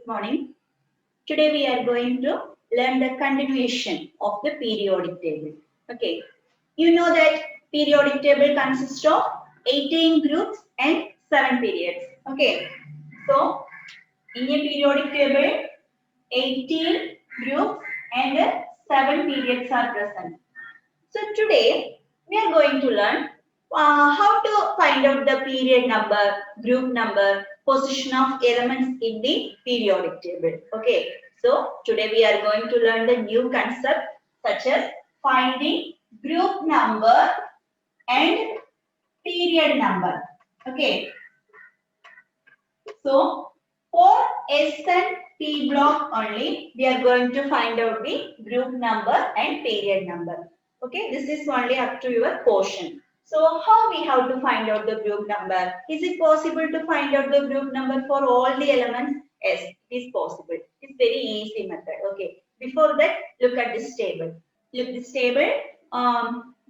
morning. Today we are going to learn the continuation of the periodic table. Okay, you know that periodic table consists of 18 groups and 7 periods. Okay, so in a periodic table, 18 groups and 7 periods are present. So today we are going to learn how to find out the period number, group number, position of elements in the periodic table. Okay, so today we are going to learn the new concept such as finding group number and period number. Okay, so for S and P block only, we are going to find out the group number and period number. Okay, this is only up to your portion. So how we have to find out the group number? Is it possible to find out the group number for all the elements? Yes, it is possible. It's very easy method. Okay, before that, look at this table. Look this table.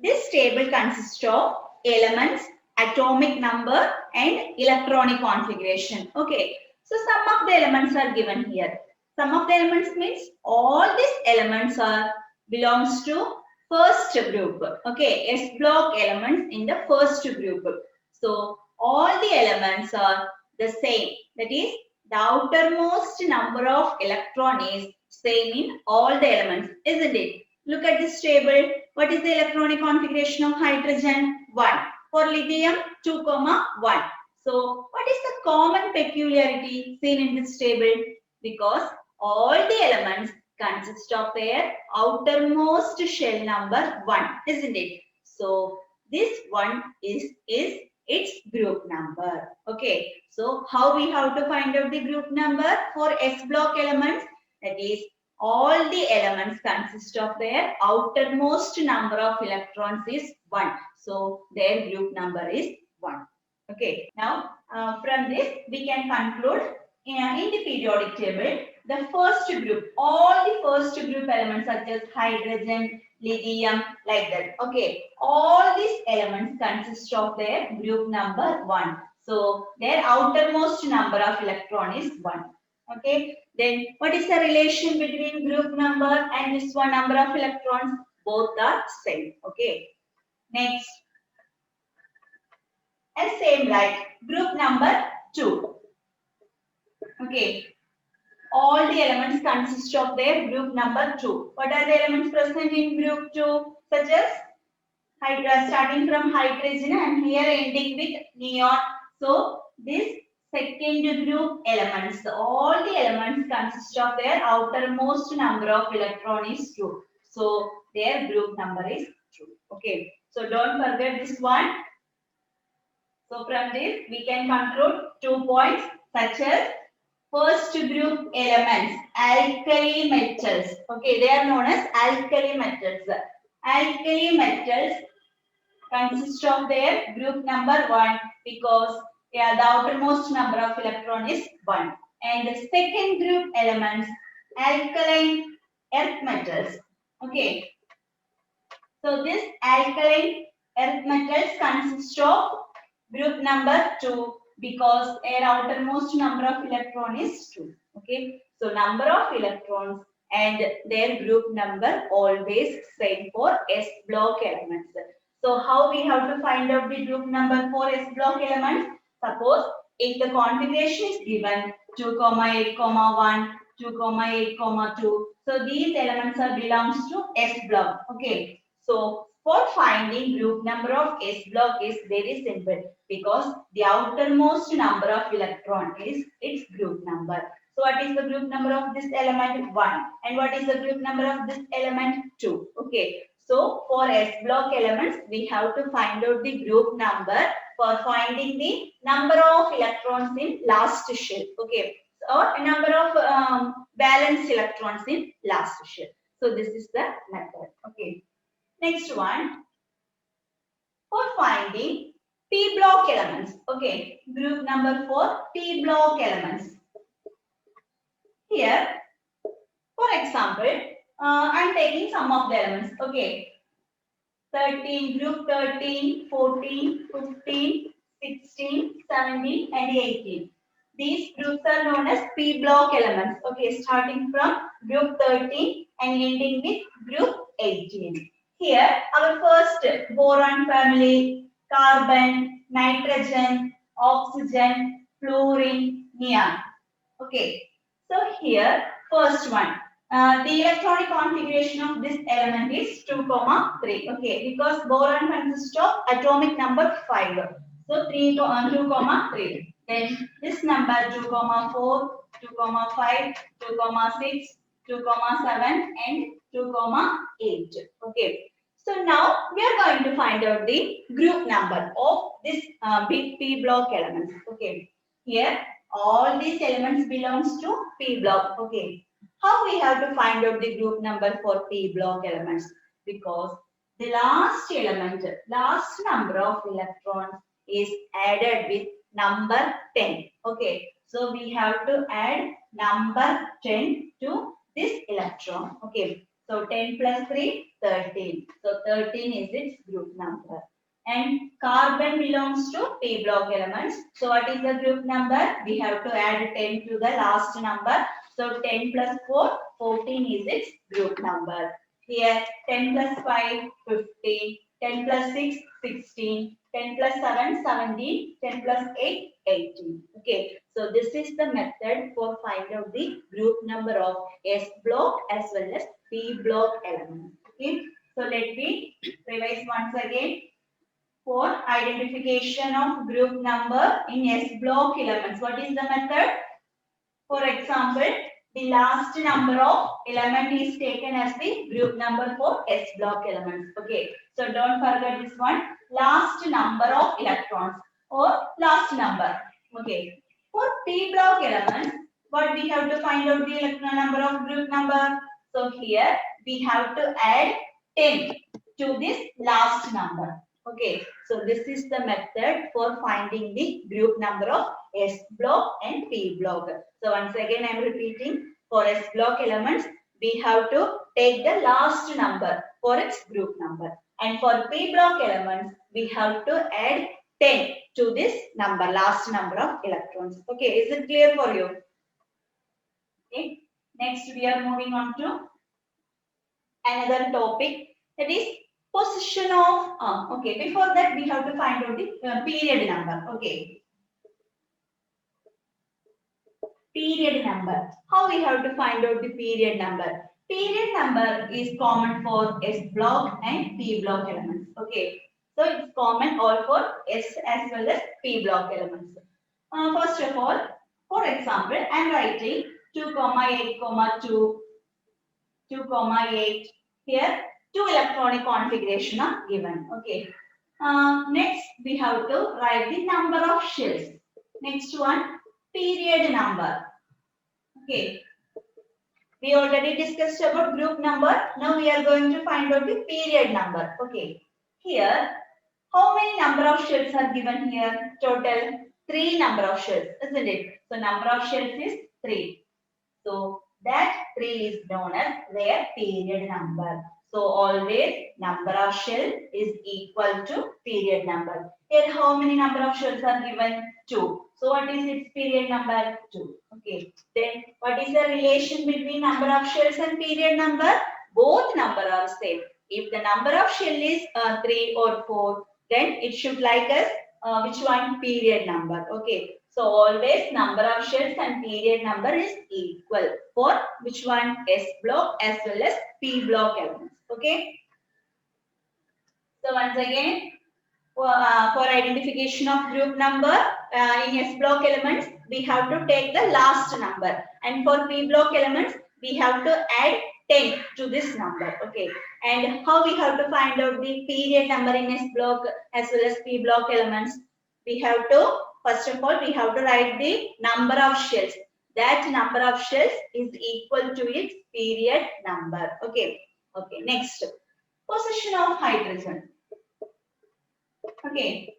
This table consists of elements, atomic number and electronic configuration. Okay, so some of the elements are given here. Some of the elements means all these elements are belongs to first group. Okay, S block elements in the first group. So all the elements are the same. That is, the outermost number of electron is same in all the elements, isn't it? Look at this table. What is the electronic configuration of hydrogen? 1. For lithium, 2, 1. So, what is the common peculiarity seen in this table? Because all the elements consist of their outermost shell number 1, isn't it? So, this 1 is its group number. Okay. So, how we have to find out the group number for S block elements? That is, all the elements consist of their outermost number of electrons is 1. So, their group number is 1. Okay. Now, from this, we can conclude in the periodic table, the first group, all the first group elements such as hydrogen, lithium, like that. Okay. All these elements consist of their group number 1. So, their outermost number of electron is 1. Okay. Then what is the relation between group number and this one number of electrons? Both are same. Okay. Next. And same like group number 2. Okay. All the elements consist of their group number 2. What are the elements present in group 2? Such as starting from hydrogen and here ending with neon. So this second group elements, all the elements consist of their outermost number of electron is 2. So their group number is 2. Okay. So don't forget this one. So from this we can conclude 2 points such as first group elements, alkali metals. Okay, they are known as alkali metals. Alkali metals consist of their group number 1 because the outermost number of electron is 1. And the second group elements, alkaline earth metals. Okay. So this alkaline earth metals consist of group number 2 because their outermost number of electron is 2. Okay. So number of electrons and their group number always same for S block elements. So how we have to find out the group number for S block elements? Suppose if the configuration is given 2, 8, 1, 2, 8, 2. So these elements are belongs to S block. Okay. So for finding group number of S block is very simple because the outermost number of electron is its group number. So what is the group number of this element? 1. And what is the group number of this element? 2. Okay. So for S block elements, we have to find out the group number for finding the number of electrons in last shell. Okay. Or number of valence electrons in last shell. So this is the method. Okay. Next one. For finding P block elements. Okay. Group number 4, P block elements. Here, for example, I am taking some of the elements. Okay. 13, group 13, 14, 15, 16, 17 and 18. These groups are known as p block elements. Okay, starting from group 13 and ending with group 18. Here, our first boron family: carbon, nitrogen, oxygen, fluorine, neon. Okay, so here, first one. The electronic configuration of this element is 2, 3. Okay, because boron consists of atomic number 5. So 2, 3. Then this number 2, 4, 2, 5, 2, 6, 2, 7, and 2, 8. Okay. So now we are going to find out the group number of this big P block elements. Okay. Here all these elements belongs to P block. Okay. How we have to find out the group number for P block elements? Because the last element, last number of electrons is added with number 10. Okay. So we have to add number 10 to this electron. Okay. So 10 plus 3, 13. So 13 is its group number. And carbon belongs to P block elements. So what is the group number? We have to add 10 to the last number. So 10 plus 4, 14 is its group number. Here 10 plus 5, 15, 10 plus 6, 16, 10 plus 7, 17, 10 plus 8, 18. Okay, so this is the method for find out the group number of S block as well as P block elements. Okay, so let me revise once again. For identification of group number in S block elements, what is the method? For example, the last number of element is taken as the group number for S block elements. Okay, so don't forget this one. Last number of electrons or last number. Okay, for P block elements, what we have to find out the electron number of group number? So here we have to add 10 to this last number. Okay, so this is the method for finding the group number of S block and P block. So once again I am repeating, for S block elements we have to take the last number for its group number, and for P block elements we have to add 10 to this number, last number of electrons. Okay, is it clear for you? Okay, next we are moving on to another topic, that is position of okay, before that we have to find out the period number. Okay, period number. How we have to find out the period number? Period number is common for S block and P block elements. Okay, so it's common all for S as well as P block elements. First of all, for example, I am writing 2, 8, 2, 2, 8. Here, 2 electronic configuration are given. Okay. Next, we have to write the number of shells. Next one, period number. Okay. We already discussed about group number. Now we are going to find out the period number. Okay. Here, how many number of shells are given here? Total 3 number of shells, isn't it? So number of shells is 3. So that 3 is known as their period number. So always number of shell is equal to period number. Here how many number of shells are given? 2. So what is its period number? 2. Okay. Then what is the relation between number of shells and period number? Both number are same. If the number of shell is 3 or 4, then it should like us which one? Period number. Okay. So always number of shells and period number is equal for which one? S block as well as P block elements. Okay. So once again, for identification of group number in S block elements, we have to take the last number, and for P block elements, we have to add 10 to this number. Okay. And how we have to find out the period number in S block as well as P block elements? We have to, first of all, we have to write the number of shells. That number of shells is equal to its period number. Okay. Okay. Next, position of hydrogen. Okay.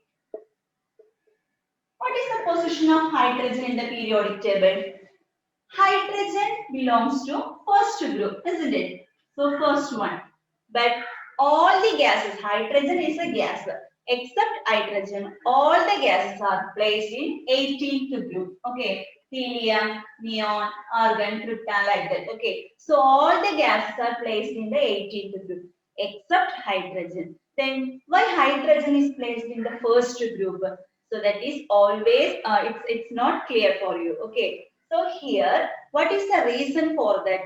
What is the position of hydrogen in the periodic table? Hydrogen belongs to first group, isn't it? So first one. But all the gases, hydrogen is a gas. Except hydrogen, all the gases are placed in 18th group. Okay. helium, neon, argon, krypton, like that. Okay, so all the gases are placed in the 18th group except hydrogen. Then why hydrogen is placed in the first group? So that is always it's not clear for you. Okay, so here what is the reason for that?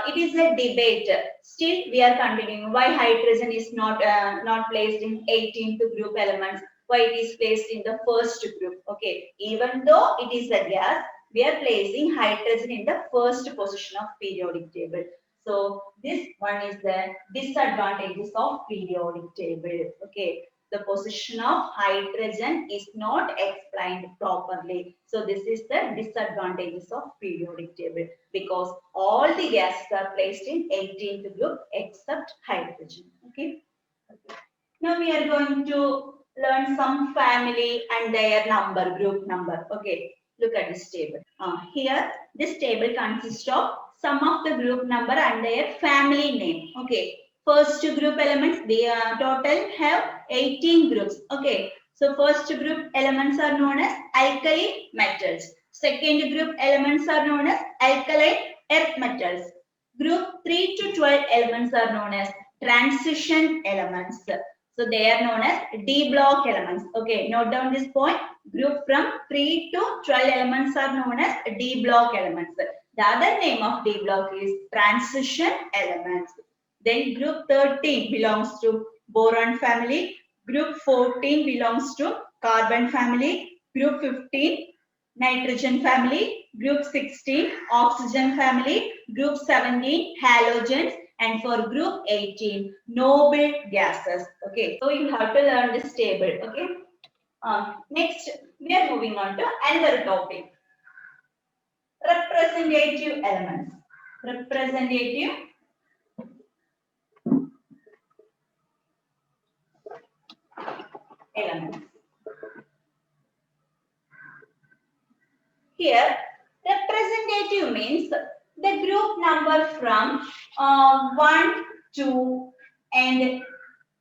It is a debate. Still, we are continuing. Why hydrogen is not placed in 18th group elements? Why it is placed in the first group? Okay, even though it is a gas, we are placing hydrogen in the first position of periodic table. So this one is the disadvantages of periodic table. Okay, the position of hydrogen is not explained properly. So this is the disadvantages of periodic table because all the gases are placed in 18th group except hydrogen. Okay. Now we are going to learn some family and their number, group number. Okay, look at this table. Here, this table consists of sum of the group number and their family name. Okay, first group elements, they total have 18 groups. Okay, so first group elements are known as alkali metals. Second group elements are known as alkaline earth metals. Group 3 to 12 elements are known as transition elements. So they are known as D block elements. Okay, note down this point. Group from 3 to 12 elements are known as D block elements. The other name of D block is transition elements. Then group 13 belongs to boron family. Group 14 belongs to carbon family. Group 15 nitrogen family. Group 16 oxygen family. Group 17 halogens, and for group 18 noble gases. Okay, so you have to learn this table. Okay, next we are moving on to another topic, representative elements. Representative elements. Here, representative means the group number from 1, 2 and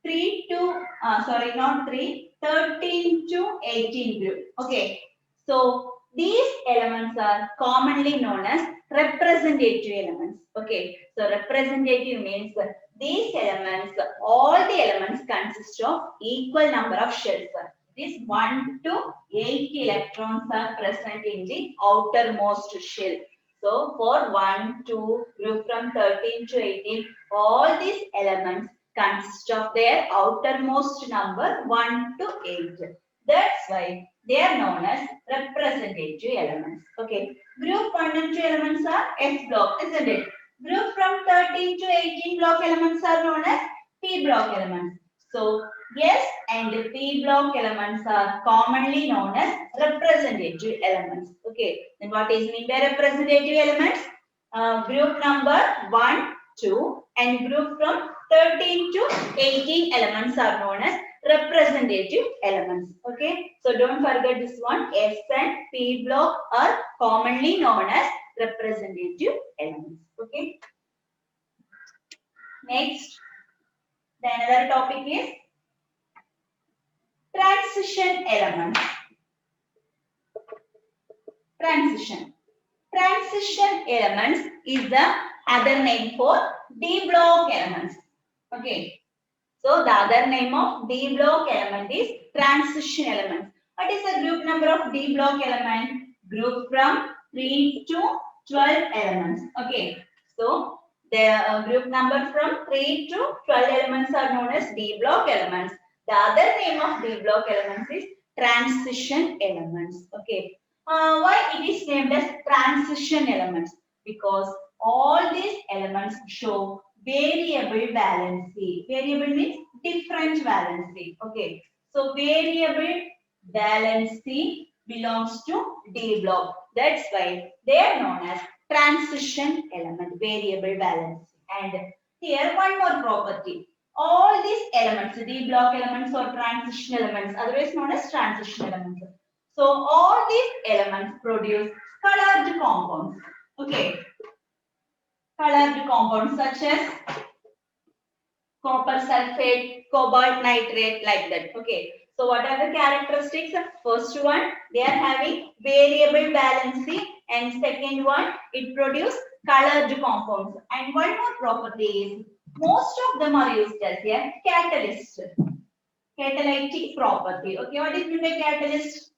3 to, sorry, not 3, 13 to 18 group. Okay, so these elements are commonly known as representative elements. Okay, so representative means these elements, all the elements consist of equal number of shells. These 1 to 8 electrons are present in the outermost shell. So for 1, 2, group from 13 to 18, all these elements consist of their outermost number 1 to 8. That's why they are known as representative elements. Okay. Group 1 and 2 elements are S block, isn't it? Group from 13 to 18 block elements are known as P block elements. So S and P block elements are commonly known as representative elements. Okay. Then what is mean by representative elements? Group number 1, 2 and group from 13 to 18 elements are known as representative elements. Okay, so don't forget this one. S and P block are commonly known as representative elements. Okay, next, the another topic is transition elements. Transition elements is the other name for D block elements. Okay, so the other name of D block element is transition elements. What is the group number of D block element? Group from 3 to 12 elements. Okay, so the group number from 3 to 12 elements are known as D block elements. The other name of D block elements is transition elements. Okay, why it is named as transition elements? Because all these elements show variable valency. Variable means different valency. Okay. So variable valency belongs to D block. That's why they are known as transition element, variable valency. And here one more property. All these elements, D block elements or transition elements, otherwise known as transition elements. So all these elements produce colored compounds. Okay. Colored compounds such as copper sulfate, cobalt nitrate, like that. Okay. So what are the characteristics? First one, they are having variable valency, and second one, it produce colored compounds. And one more property is most of them are used as a catalyst, catalytic property. Okay, what is meant by catalyst?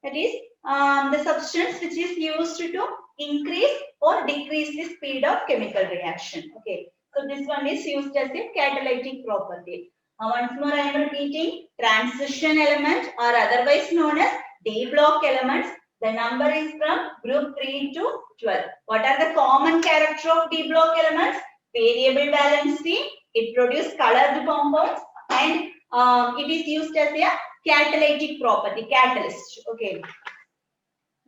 That is the substance which is used to increase or decrease the speed of chemical reaction. Okay, so this one is used as a catalytic property. Once more I am repeating, transition element or otherwise known as D block elements. The number is from group 3 to 12. What are the common character of D block elements? Variable valency, it produces colored compounds, and it is used as a catalytic property, catalyst. Okay.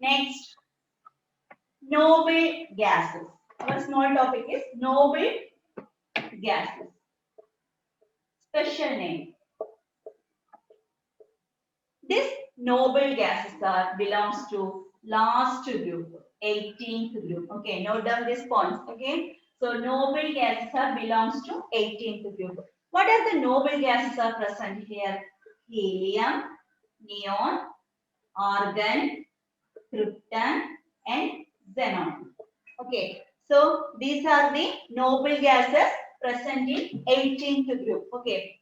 Next, noble gases. Our small topic is noble gases. Special name. This noble gases are belongs to last group, 18th group. Okay, note down this point. Okay, so noble gases are belongs to 18th group. What are the noble gases are present here? Helium, neon, argon, krypton, and xenon. Okay, so these are the noble gases present in 18th group. Okay,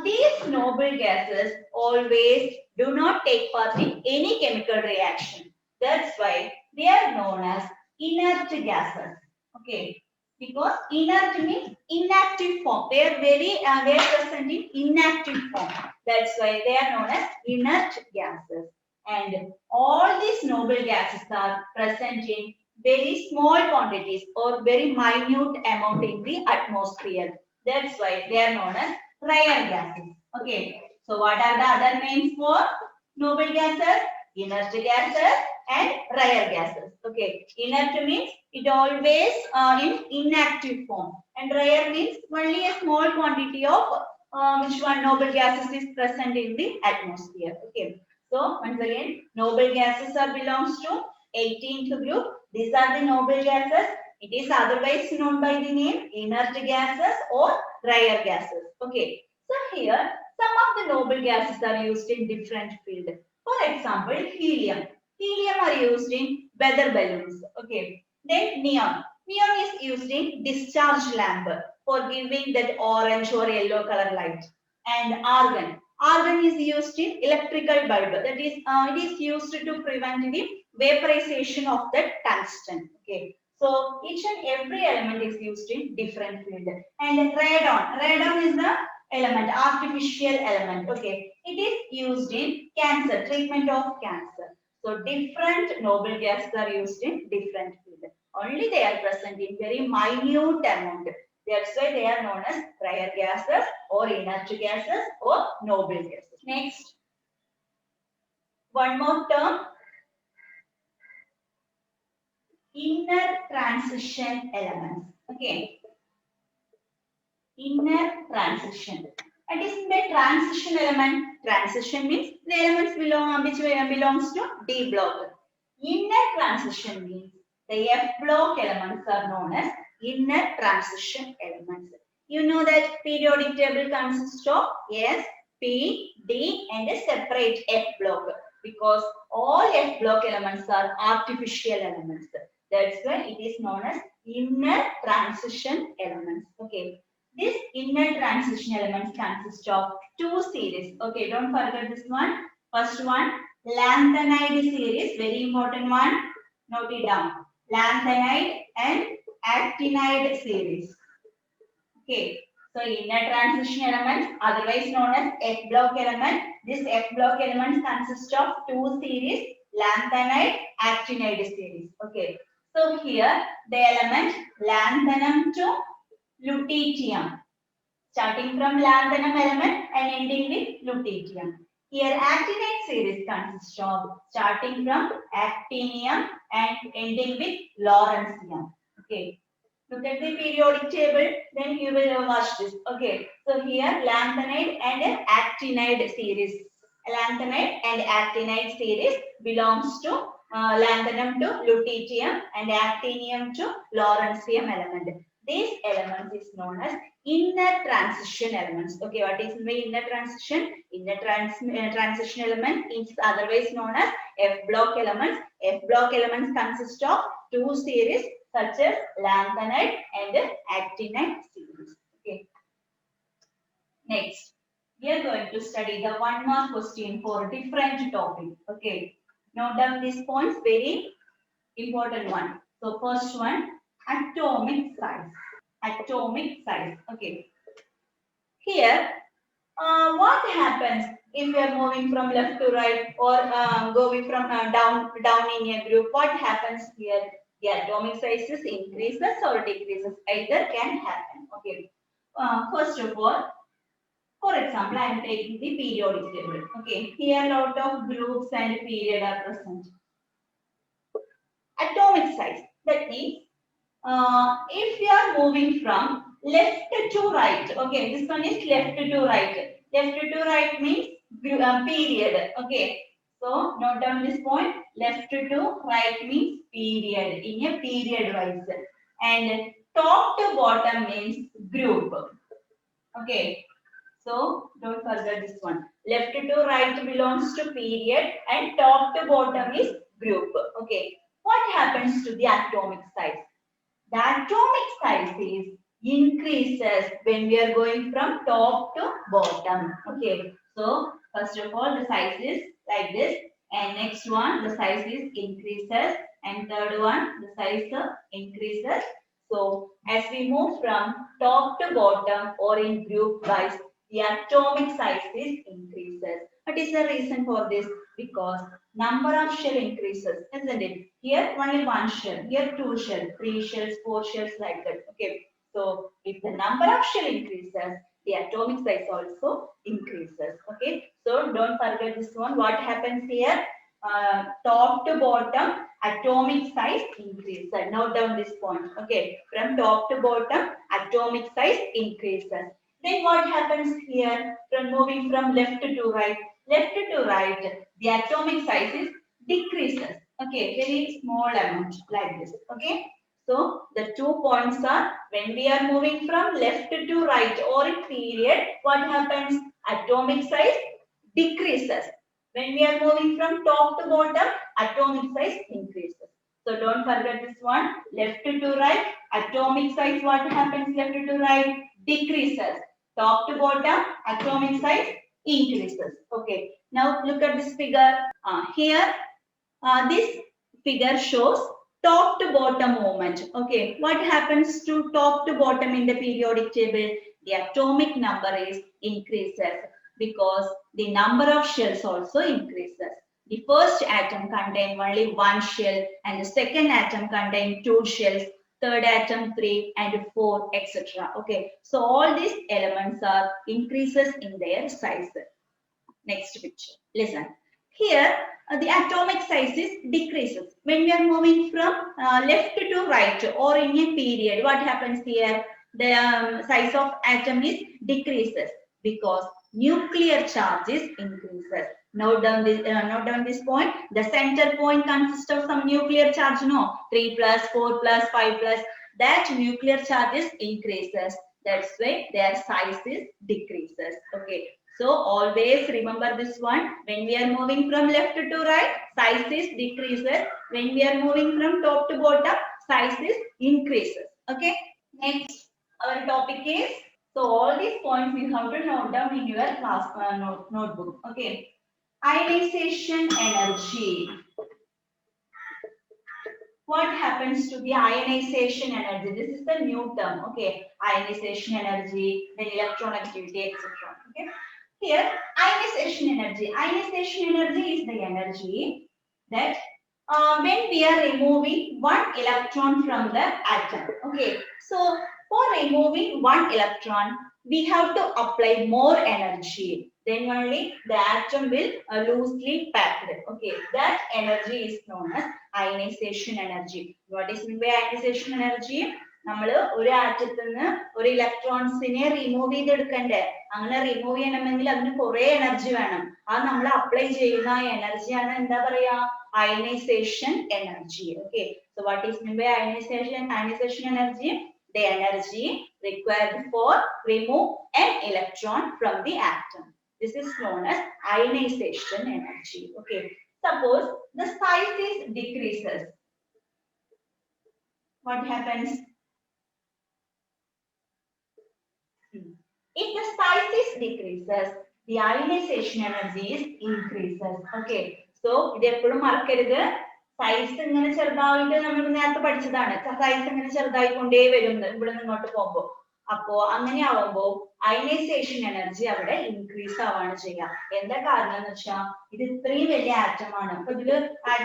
these noble gases always do not take part in any chemical reaction. That's why they are known as inert gases. Okay, because inert means inactive form. They are they are present in inactive form. That's why they are known as inert gases. And all these noble gases are present in very small quantities or very minute amount in the atmosphere. That's why they are known as rare gases. Okay. So what are the other names for noble gases? Inert gases and rare gases. Okay. Inert means it always in inactive form, and rare means only a small quantity of which one noble gases is present in the atmosphere. Okay. So once again, noble gases are belongs to 18th group. These are the noble gases. It is otherwise known by the name inert gases or rare gases. Okay. So here, some of the noble gases are used in different field. For example, helium. Helium are used in weather balloons. Okay. Then neon. Neon is used in discharge lamp for giving that orange or yellow color light. And argon. Argon is used in electrical bulb. That is, it is used to prevent the vaporization of the tungsten. Okay. So each and every element is used in different field. And radon. Radon is the element, artificial element. Okay. It is used in cancer, treatment of cancer. So different noble gases are used in different field. Only they are present in very minute amount. That's why they are known as rare gases or inert gases or noble gases. Next, one more term, inner transition elements. Okay, inner transition. It is the transition element. Transition means the elements belongs to D block. Inner transition means the F block elements are known as inner transition elements. You know that periodic table consists of S, P, D and a separate F block, because all F block elements are artificial elements. That's why it is known as inner transition elements. Okay. This inner transition elements consist of two series. Okay, don't forget this one. First one, lanthanide series, very important one. Note it down. Lanthanide and actinide series. Okay, so inner transition elements, otherwise known as F block element. This F block elements consist of two series, lanthanide, actinide series. Okay, so here the element lanthanum to lutetium, starting from lanthanum element and ending with lutetium. Here actinide series consists of starting from actinium and ending with lawrencium. Okay. Look at the periodic table, then you will watch this. Okay. So here lanthanide and actinide series. Lanthanide and actinide series belongs to lanthanum to lutetium and actinium to lawrencium element. These elements is known as inner transition elements. Okay, what is the inner transition? Inner transition element is otherwise known as F block elements. F block elements consist of two series such as lanthanide and actinide series. Okay. Next, we are going to study the one mark question for different topic. Okay. Note down these points, very important one. So first one, atomic size. Atomic size. Okay. Here, what happens if we are moving from left to right or going from down in a group? What happens here? The atomic sizes increases or decreases. Either can happen. Okay. First of all, for example, I am taking the periodic table. Okay. Here, a lot of groups and period are present. Atomic size. That means if you are moving from left to right, okay, this one is left to right. Left to right means period. Okay, so note down this point. Left to right means period in a period wise, and top to bottom means group. Okay, so don't forget this one. Left to right belongs to period, and top to bottom is group. Okay, what happens to the atomic size? The atomic size is increases when we are going from top to bottom. Okay, so first of all, the size is like this, and next one, the size is increases, and third one, the size increases. So as we move from top to bottom or in group wise, the atomic size is increases. What is the reason for this? Because number of shell increases, isn't it? Here only one shell, here two shells, three shells, four shells, like that. Okay. So if the number of shell increases, the atomic size also increases. Okay. So don't forget this one. What happens here? Top to bottom, atomic size increases. Note down this point. Okay. From top to bottom, atomic size increases. Then what happens here? From moving from left to right, the atomic size is decreases. Okay, very small amount like this. Okay, so the 2 points are when we are moving from left to right or in period, what happens? Atomic size decreases. When we are moving from top to bottom, atomic size increases. So don't forget this one. Left to right, atomic size, what happens left to right? Decreases. Top to bottom, atomic size increases. Okay. Now look at this figure. Here, this figure shows top to bottom movement. Okay. What happens to top to bottom in the periodic table? The atomic number is increases because the number of shells also increases. The first atom contains only one shell and the second atom contains two shells, third atom 3 and 4, etc. Okay, so all these elements are increases in their size. Next picture, listen. Here the atomic size is decreases when we are moving from left to right or in a period. What happens here? The size of atom is decreases because nuclear charge is increases. Note down this point. The center point consists of some nuclear charge, no? 3 plus, 4 plus, 5 plus. That nuclear charges increases. That's why their size is decreases. Okay. So always remember this one. When we are moving from left to right, size is decreases. When we are moving from top to bottom, size is increases. Okay. Next, our topic is, so all these points you have to note down in your class notebook. Okay. Ionization energy. What happens to the ionization energy? This is the new term. Okay. Ionization energy, then electronegativity, etc. Okay. Here, ionization energy. Ionization energy is the energy that when we are removing one electron from the atom. Okay. So, for removing one electron, we have to apply more energy. Then only the atom will loosely packed. Okay. That energy is known as ionization energy. What is meant by ionization energy? നമ്മൾ ഒരു ആറ്റത്തിൽ നിന്ന് ഒരു ഇലക്ട്രോൺസിനെ remove ചെയ്തെടുക്കണ്ടേ? അങ്ങനെ remove ചെയ്യണമെങ്കിൽ അതിന് കുറെ energy വേണം. അത് നമ്മൾ അപ്ലൈ ചെയ്യുന്ന എനർജിയാണ് എന്താ പറയാ? Ionization energy. Okay. So what is meant by ionization energy? the energy required for remove an electron from the atom. This is known as ionization energy. Okay. Suppose the size is decreases. What happens? If the size is decreases, the ionization energy is increases. Okay. So, ഇത് എപ്പോഴും മറക്കരുത്. Size ഇങ്ങനെ ചെറുതായിട്ട് നമ്മൾ നേരത്തെ പഠിച്ചതാണ്. Size ഇങ്ങനെ ചെറുതായിക്കൊണ്ടേ വരും ഇവിടെ നിന്നോട്ട് പോകുമ്പോൾ. അപ്പോ അങ്ങനെ ആവുമ്പോൾ അയനൈസേഷൻ എനർജി അവിടെ ഇൻക്രീസ് ആവാണ് ചെയ്യുക. എന്താ കാരണം എന്ന് വെച്ചാൽ ഇത് ഇത്രയും വലിയ ആറ്റം ആണ്. അപ്പൊ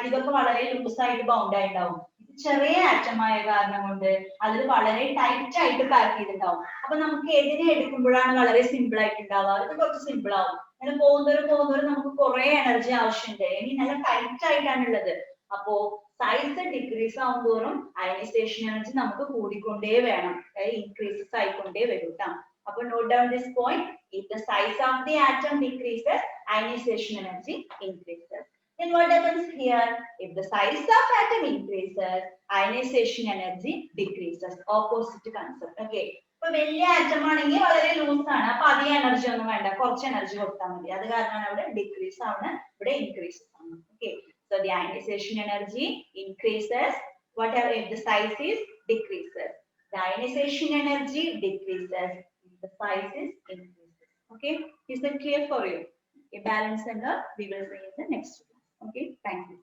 ഇതൊക്കെ വളരെ ലൂസ് ആയിട്ട് ബൗണ്ട് ആയിട്ടുണ്ടാവും. ചെറിയ ആറ്റമായ കാരണം കൊണ്ട് അതിൽ വളരെ ടൈറ്റ് ആയിട്ട് പാക്ക് ചെയ്തിട്ടുണ്ടാവും. അപ്പൊ നമുക്ക് ഏതിനെ എടുക്കുമ്പോഴാണ് വളരെ സിമ്പിൾ ആയിട്ട് ഉണ്ടാവുക? ഇത് കുറച്ച് സിമ്പിൾ ആവും. അങ്ങനെ പോകുന്നവരും നമുക്ക് കുറെ എനർജി ആവശ്യമുണ്ട്. ഇനി നല്ല ടൈറ്റ് ആയിട്ടാണ് ഉള്ളത്. അപ്പോ സൈസ് ഡിക്രീസ് ആവുമ്പോഴും അയനൈസേഷൻ എനർജി നമുക്ക് കൂടിക്കൊണ്ടേ വേണം, ഇൻക്രീസസ് ആയിക്കൊണ്ടേ വരും ട്ടോ. അപ്പൊ note down this point. If the size of the atom decreases, ionisation energy increases. Then what happens here? If the size of atom increases, ionization energy decreases. Opposite concept. Okay. ഇപ്പൊ വലിയ atom ആണെങ്കിൽ വളരെ loose ആണ്. അപ്പൊ അധികം energy ഒന്നും വേണ്ട, കുറച്ച് എനർജി കൊടുത്താൽ മതി. അത് കാരണമാണ് അവിടെ ഡിക്രീസ് ആണ്, ഇവിടെ ഇൻക്രീസ് ആണ്. Okay. So the ionization energy increases. Whatever if the size is decreases, the ionization energy decreases. If the size is increases. Okay. Is that clear for you? A balance and we will see in the next one. Okay, thank you.